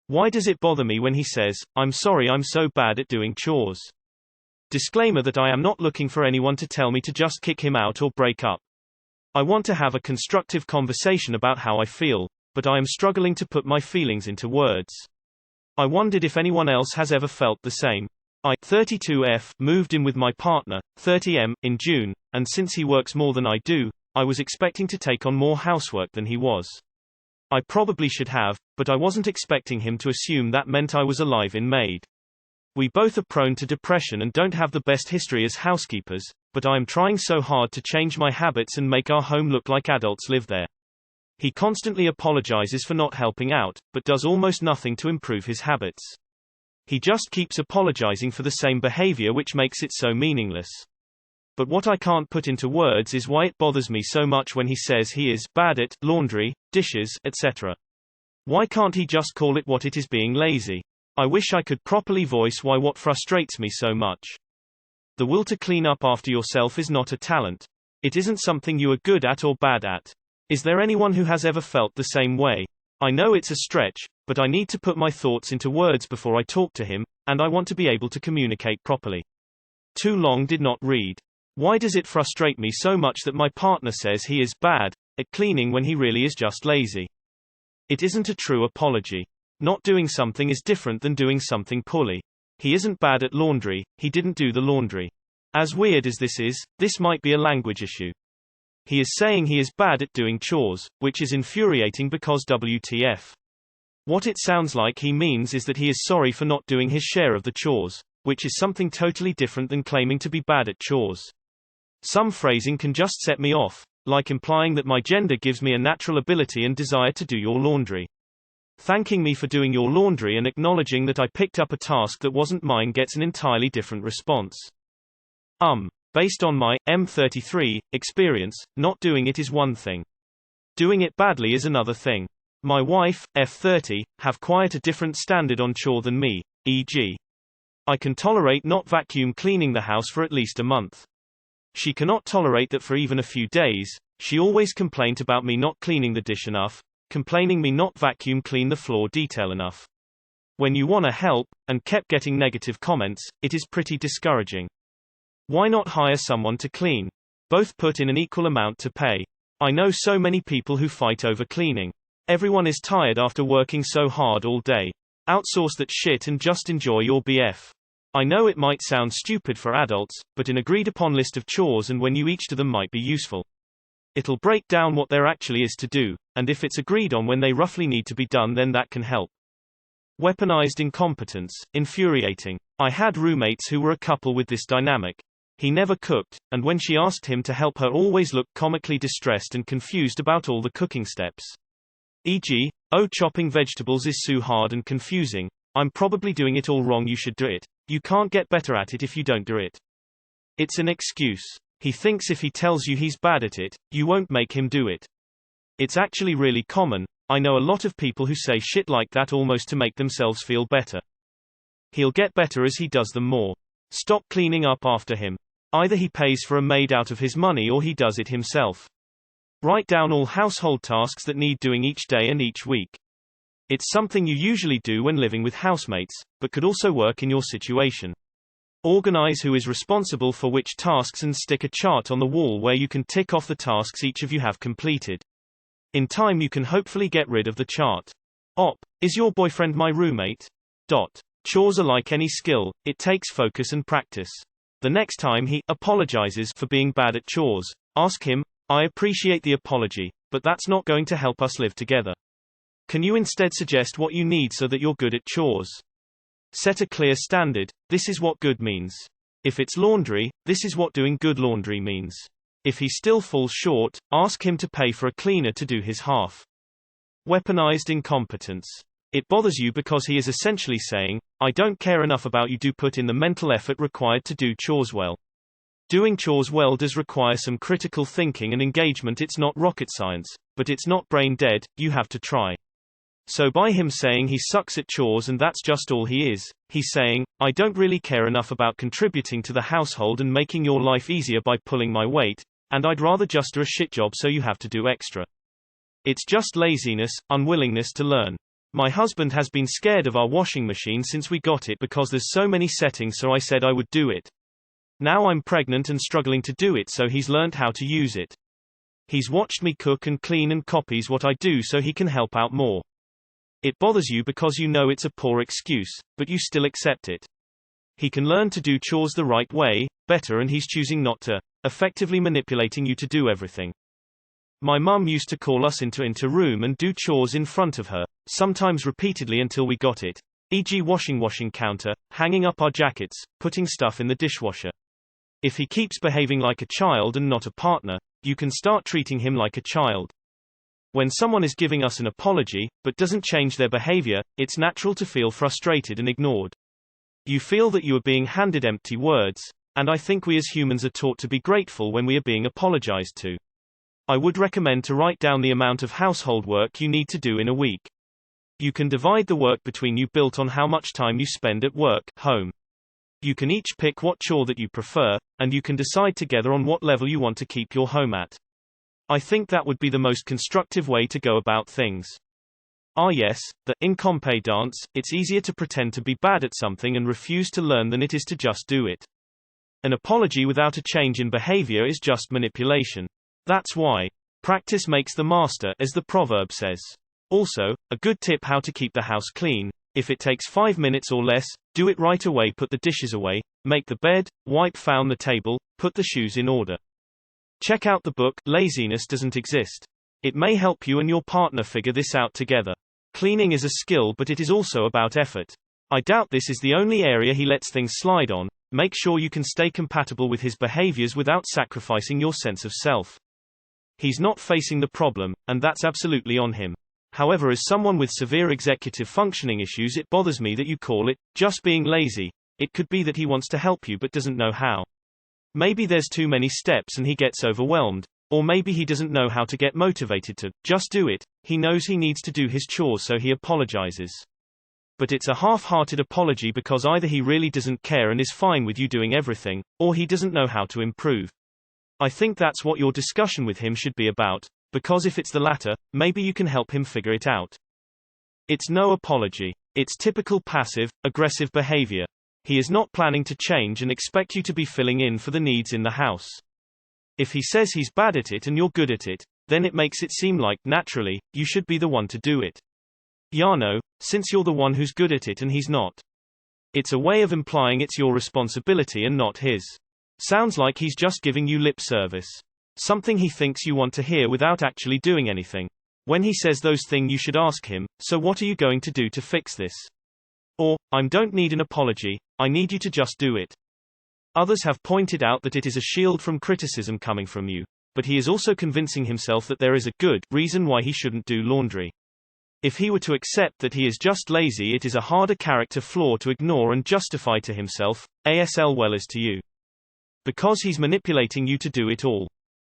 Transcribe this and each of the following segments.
Why does it bother me when he says, "I'm sorry I'm so bad at doing chores"? Disclaimer that I am not looking for anyone to tell me to just kick him out or break up. I want to have a constructive conversation about how I feel, but I am struggling to put my feelings into words. I wondered if anyone else has ever felt the same. I, 32F, moved in with my partner, 30M, in June, and since he works more than I do, I was expecting to take on more housework than he was. I probably should have, but I wasn't expecting him to assume that meant I was a live-in maid. We both are prone to depression and don't have the best history as housekeepers, but I am trying so hard to change my habits and make our home look like adults live there. He constantly apologizes for not helping out, but does almost nothing to improve his habits. He just keeps apologizing for the same behavior, which makes it so meaningless. But what I can't put into words is why it bothers me so much when he says he is bad at laundry, dishes, etc. Why can't he just call it what it is, being lazy? I wish I could properly voice why what frustrates me so much. The will to clean up after yourself is not a talent. It isn't something you are good at or bad at. Is there anyone who has ever felt the same way? I know it's a stretch, but I need to put my thoughts into words before I talk to him, and I want to be able to communicate properly. Too long did not read. Why does it frustrate me so much that my partner says he is bad at cleaning when he really is just lazy? It isn't a true apology. Not doing something is different than doing something poorly. He isn't bad at laundry, he didn't do the laundry. As weird as this is, this might be a language issue. He is saying he is bad at doing chores, which is infuriating because WTF. What it sounds like he means is that he is sorry for not doing his share of the chores, which is something totally different than claiming to be bad at chores. Some phrasing can just set me off, like implying that my gender gives me a natural ability and desire to do your laundry. Thanking me for doing your laundry and acknowledging that I picked up a task that wasn't mine gets an entirely different response. Based on my M33 experience, not doing it is one thing. Doing it badly is another thing. My wife, F30, have quite a different standard on chore than me, e.g. I can tolerate not vacuum cleaning the house for at least a month. She cannot tolerate that for even a few days. She always complained about me not cleaning the dish enough, complaining me not vacuum clean the floor detail enough. When you wanna help, and kept getting negative comments, it is pretty discouraging. Why not hire someone to clean? Both put in an equal amount to pay. I know so many people who fight over cleaning. Everyone is tired after working so hard all day. Outsource that shit and just enjoy your BF. I know it might sound stupid for adults, but an agreed upon list of chores and when you each to them might be useful. It'll break down what there actually is to do, and if it's agreed on when they roughly need to be done, then that can help. Weaponized incompetence, infuriating. I had roommates who were a couple with this dynamic. He never cooked, and when she asked him to help her always looked comically distressed and confused about all the cooking steps. E.g., "Oh, chopping vegetables is so hard and confusing. I'm probably doing it all wrong, you should do it. You can't get better at it if you don't do it." It's an excuse. He thinks if he tells you he's bad at it, you won't make him do it. It's actually really common. I know a lot of people who say shit like that almost to make themselves feel better. He'll get better as he does them more. Stop cleaning up after him. Either he pays for a maid out of his money or he does it himself. Write down all household tasks that need doing each day and each week. It's something you usually do when living with housemates, but could also work in your situation. Organize who is responsible for which tasks and stick a chart on the wall where you can tick off the tasks each of you have completed. In time you can hopefully get rid of the chart. Is your boyfriend my roommate? Chores are like any skill, it takes focus and practice. The next time he apologizes for being bad at chores, ask him, "I appreciate the apology, but that's not going to help us live together. Can you instead suggest what you need so that you're good at chores?" Set a clear standard. This is what good means. If it's laundry, this is what doing good laundry means. If he still falls short, ask him to pay for a cleaner to do his half. Weaponized incompetence. It bothers you because he is essentially saying, "I don't care enough about you to put in the mental effort required to do chores well." Doing chores well does require some critical thinking and engagement. It's not rocket science, but it's not brain dead, you have to try. So by him saying he sucks at chores and that's just all he is, he's saying, "I don't really care enough about contributing to the household and making your life easier by pulling my weight, and I'd rather just do a shit job so you have to do extra." It's just laziness, unwillingness to learn. My husband has been scared of our washing machine since we got it because there's so many settings, so I said I would do it. Now I'm pregnant and struggling to do it, so he's learned how to use it. He's watched me cook and clean and copies what I do so he can help out more. It bothers you because you know it's a poor excuse, but you still accept it. He can learn to do chores the right way, better, and he's choosing not to, effectively manipulating you to do everything. My mum used to call us into room and do chores in front of her, sometimes repeatedly until we got it, e.g. washing counter, hanging up our jackets, putting stuff in the dishwasher. If he keeps behaving like a child and not a partner, you can start treating him like a child. When someone is giving us an apology, but doesn't change their behavior, it's natural to feel frustrated and ignored. You feel that you are being handed empty words, and I think we as humans are taught to be grateful when we are being apologized to. I would recommend to write down the amount of household work you need to do in a week. You can divide the work between you built on how much time you spend at work, home. You can each pick what chore that you prefer, and you can decide together on what level you want to keep your home at. I think that would be the most constructive way to go about things. Ah yes, the incompetence. It's easier to pretend to be bad at something and refuse to learn than it is to just do it. An apology without a change in behavior is just manipulation. That's why practice makes the master, as the proverb says. Also, a good tip how to keep the house clean: if it takes 5 minutes or less, do it right away. Put the dishes away, make the bed, wipe down the table, put the shoes in order. Check out the book, Laziness Doesn't Exist. It may help you and your partner figure this out together. Cleaning is a skill, but it is also about effort. I doubt this is the only area he lets things slide on. Make sure you can stay compatible with his behaviors without sacrificing your sense of self. He's not facing the problem, and that's absolutely on him. However, as someone with severe executive functioning issues, it bothers me that you call it just being lazy. It could be that he wants to help you but doesn't know how. Maybe there's too many steps and he gets overwhelmed, or maybe he doesn't know how to get motivated to just do it. He knows he needs to do his chores, so he apologizes. But it's a half-hearted apology because either he really doesn't care and is fine with you doing everything, or he doesn't know how to improve. I think that's what your discussion with him should be about, because if it's the latter, maybe you can help him figure it out. It's no apology. It's typical passive-aggressive behavior. He is not planning to change and expect you to be filling in for the needs in the house. If he says he's bad at it and you're good at it, then it makes it seem like, naturally, you should be the one to do it. Yano, since you're the one who's good at it and he's not. It's a way of implying it's your responsibility and not his. Sounds like he's just giving you lip service. Something he thinks you want to hear without actually doing anything. When he says those things, you should ask him, so what are you going to do to fix this? Or, don't need an apology, I need you to just do it. Others have pointed out that it is a shield from criticism coming from you, but he is also convincing himself that there is a good reason why he shouldn't do laundry. If he were to accept that he is just lazy, it is a harder character flaw to ignore and justify to himself, as well as to you. Because he's manipulating you to do it all.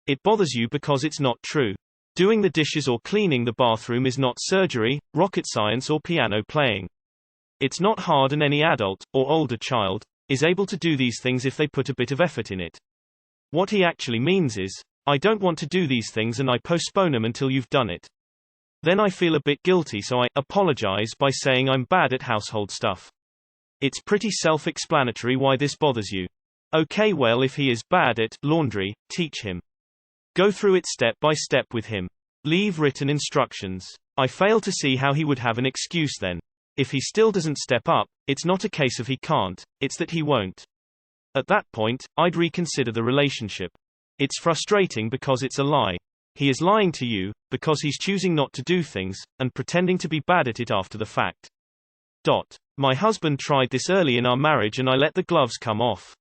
It bothers you because it's not true. Doing the dishes or cleaning the bathroom is not surgery, rocket science, or piano playing. It's not hard, and any adult, or older child, is able to do these things if they put a bit of effort in it. What he actually means is, I don't want to do these things and I postpone them until you've done it. Then I feel a bit guilty, so I apologize by saying I'm bad at household stuff. It's pretty self-explanatory why this bothers you. Okay, well, if he is bad at laundry, teach him. Go through it step by step with him. Leave written instructions. I fail to see how he would have an excuse then. If he still doesn't step up, it's not a case of he can't, it's that he won't. At that point, I'd reconsider the relationship. It's frustrating because it's a lie. He is lying to you, because he's choosing not to do things, and pretending to be bad at it after the fact. My husband tried this early in our marriage and I let the gloves come off.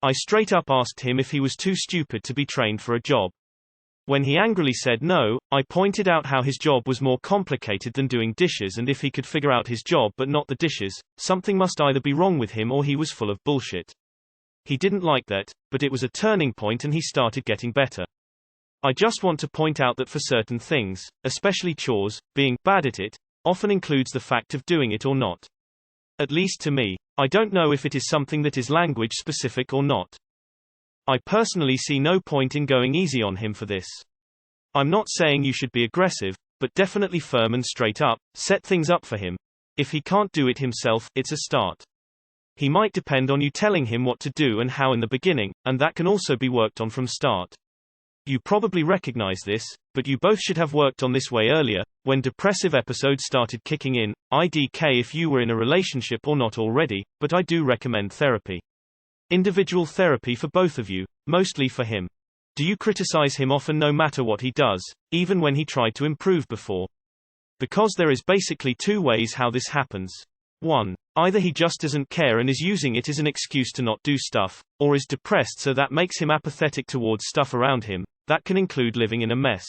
I straight up asked him if he was too stupid to be trained for a job. When he angrily said no, I pointed out how his job was more complicated than doing dishes, and if he could figure out his job but not the dishes, something must either be wrong with him or he was full of bullshit. He didn't like that, but it was a turning point and he started getting better. I just want to point out that for certain things, especially chores, being bad at it often includes the fact of doing it or not. At least to me. I don't know if it is something that is language specific or not. I personally see no point in going easy on him for this. I'm not saying you should be aggressive, but definitely firm and straight up, set things up for him. If he can't do it himself, it's a start. He might depend on you telling him what to do and how in the beginning, and that can also be worked on from start. You probably recognize this, but you both should have worked on this way earlier, when depressive episodes started kicking in. IDK if you were in a relationship or not already, but I do recommend therapy. Individual therapy for both of you, mostly for him. Do you criticize him often no matter what he does, even when he tried to improve before? Because there is basically two ways how this happens. 1. Either he just doesn't care and is using it as an excuse to not do stuff, or is depressed so that makes him apathetic towards stuff around him. That can include living in a mess.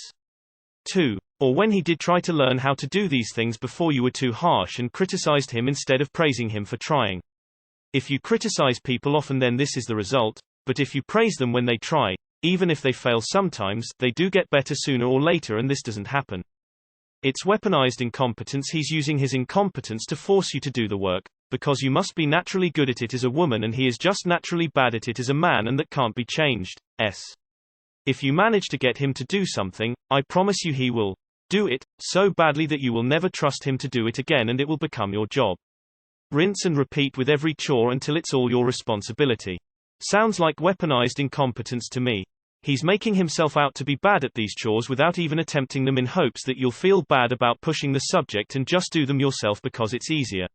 2. Or when he did try to learn how to do these things before you were too harsh and criticized him instead of praising him for trying. If you criticize people often then this is the result, but if you praise them when they try, even if they fail sometimes, they do get better sooner or later and this doesn't happen. It's weaponized incompetence. He's using his incompetence to force you to do the work, because you must be naturally good at it as a woman and he is just naturally bad at it as a man and that can't be changed. If you manage to get him to do something, I promise you he will do it, so badly that you will never trust him to do it again and it will become your job. Rinse and repeat with every chore until it's all your responsibility. Sounds like weaponized incompetence to me. He's making himself out to be bad at these chores without even attempting them in hopes that you'll feel bad about pushing the subject and just do them yourself because it's easier.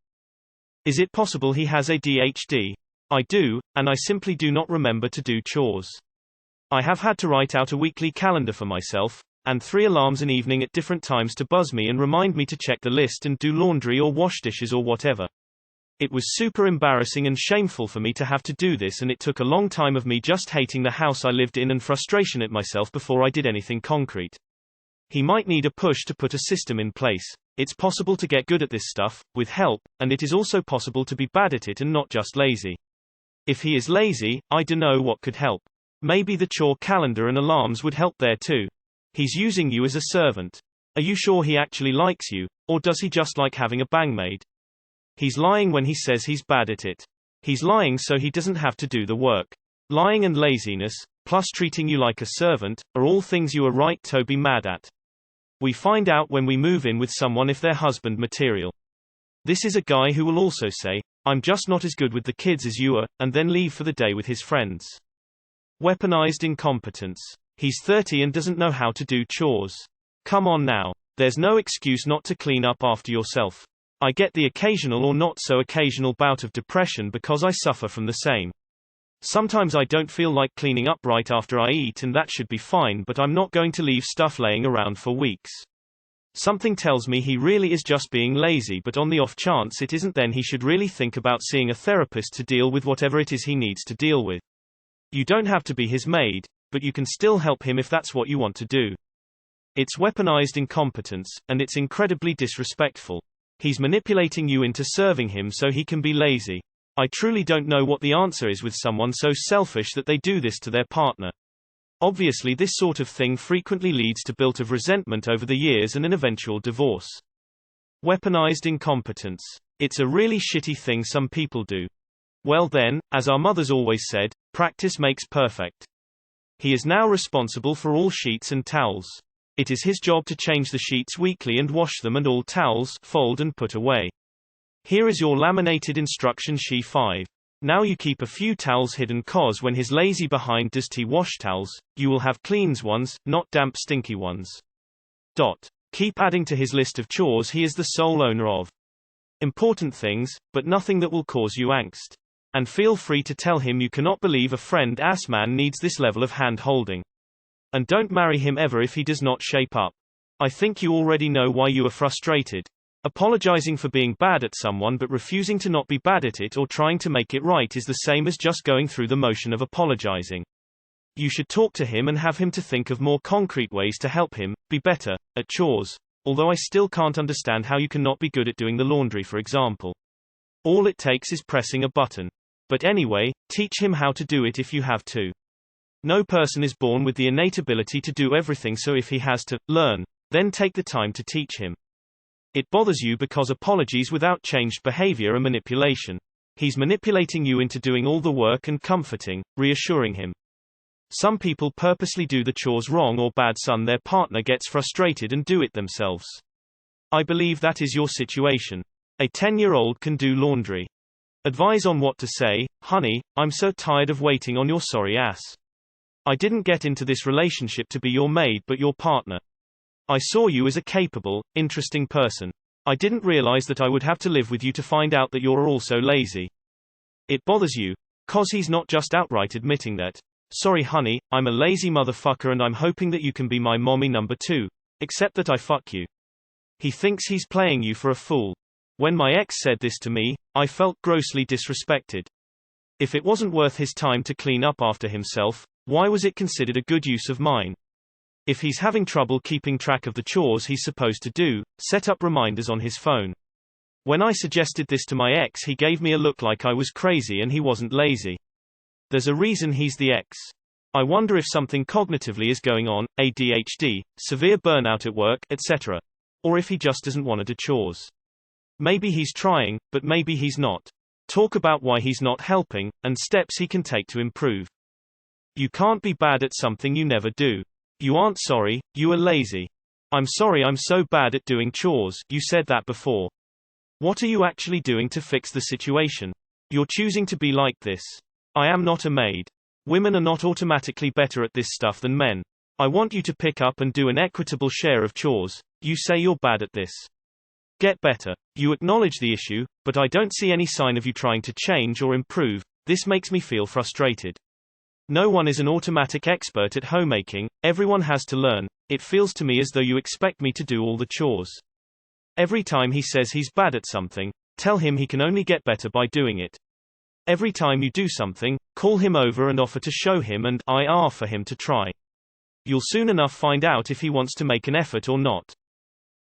Is it possible he has ADHD? I do, and I simply do not remember to do chores. I have had to write out a weekly calendar for myself, and 3 alarms an evening at different times to buzz me and remind me to check the list and do laundry or wash dishes or whatever. It was super embarrassing and shameful for me to have to do this and it took a long time of me just hating the house I lived in and frustration at myself before I did anything concrete. He might need a push to put a system in place. It's possible to get good at this stuff, with help, and it is also possible to be bad at it and not just lazy. If he is lazy, I don't know what could help. Maybe the chore calendar and alarms would help there too. He's using you as a servant. Are you sure he actually likes you, or does he just like having a bangmaid? He's lying when he says he's bad at it. He's lying so he doesn't have to do the work. Lying and laziness, plus treating you like a servant, are all things you are right to be mad at. We find out when we move in with someone if they're husband material. This is a guy who will also say, "I'm just not as good with the kids as you are," and then leave for the day with his friends. Weaponized incompetence. He's 30 and doesn't know how to do chores. Come on now. There's no excuse not to clean up after yourself. I get the occasional or not so occasional bout of depression because I suffer from the same. Sometimes I don't feel like cleaning up right after I eat and that should be fine, but I'm not going to leave stuff laying around for weeks. Something tells me he really is just being lazy, but on the off chance it isn't, then he should really think about seeing a therapist to deal with whatever it is he needs to deal with. You don't have to be his maid, but you can still help him if that's what you want to do. It's weaponized incompetence, and it's incredibly disrespectful. He's manipulating you into serving him so he can be lazy. I truly don't know what the answer is with someone so selfish that they do this to their partner. Obviously this sort of thing frequently leads to built-up resentment over the years and an eventual divorce. Weaponized incompetence. It's a really shitty thing some people do. Well then, as our mothers always said, practice makes perfect. He is now responsible for all sheets and towels. It is his job to change the sheets weekly and wash them, and all towels fold and put away. Here is your laminated instruction sheet 5. Now you keep a few towels hidden, cause when he's lazy behind does he wash towels, you will have clean ones, not damp stinky ones. Keep adding to his list of chores he is the sole owner of. Important things, but nothing that will cause you angst. And feel free to tell him you cannot believe a friend-ass man needs this level of hand-holding. And don't marry him ever if he does not shape up. I think you already know why you are frustrated. Apologizing for being bad at someone but refusing to not be bad at it or trying to make it right is the same as just going through the motion of apologizing. You should talk to him and have him to think of more concrete ways to help him be better at chores. Although I still can't understand how you can not be good at doing the laundry, for example. All it takes is pressing a button. But anyway, teach him how to do it if you have to. No person is born with the innate ability to do everything, so if he has to learn, then take the time to teach him. It bothers you because apologies without changed behavior are manipulation. He's manipulating you into doing all the work and comforting, reassuring him. Some people purposely do the chores wrong or bad so their partner gets frustrated and do it themselves. I believe that is your situation. A 10-year-old can do laundry. Advise on what to say. Honey, I'm so tired of waiting on your sorry ass. I didn't get into this relationship to be your maid but your partner. I saw you as a capable, interesting person. I didn't realize that I would have to live with you to find out that you're also lazy. It bothers you. 'Cause he's not just outright admitting that. Sorry honey, I'm a lazy motherfucker and I'm hoping that you can be my mommy number 2. Except that I fuck you. He thinks he's playing you for a fool. When my ex said this to me, I felt grossly disrespected. If it wasn't worth his time to clean up after himself, why was it considered a good use of mine? If he's having trouble keeping track of the chores he's supposed to do, set up reminders on his phone. When I suggested this to my ex, he gave me a look like I was crazy and he wasn't lazy. There's a reason he's the ex. I wonder if something cognitively is going on, ADHD, severe burnout at work, etc. Or if he just doesn't want to do chores. Maybe he's trying, but maybe he's not. Talk about why he's not helping, and steps he can take to improve. You can't be bad at something you never do. You aren't sorry, you are lazy. I'm sorry I'm so bad at doing chores, you said that before. What are you actually doing to fix the situation? You're choosing to be like this. I am not a maid. Women are not automatically better at this stuff than men. I want you to pick up and do an equitable share of chores. You say you're bad at this. Get better. You acknowledge the issue, but I don't see any sign of you trying to change or improve. This makes me feel frustrated. No one is an automatic expert at homemaking, everyone has to learn. It feels to me as though you expect me to do all the chores. Every time he says he's bad at something, tell him he can only get better by doing it. Every time you do something, call him over and offer to show him and IR for him to try. You'll soon enough find out if he wants to make an effort or not.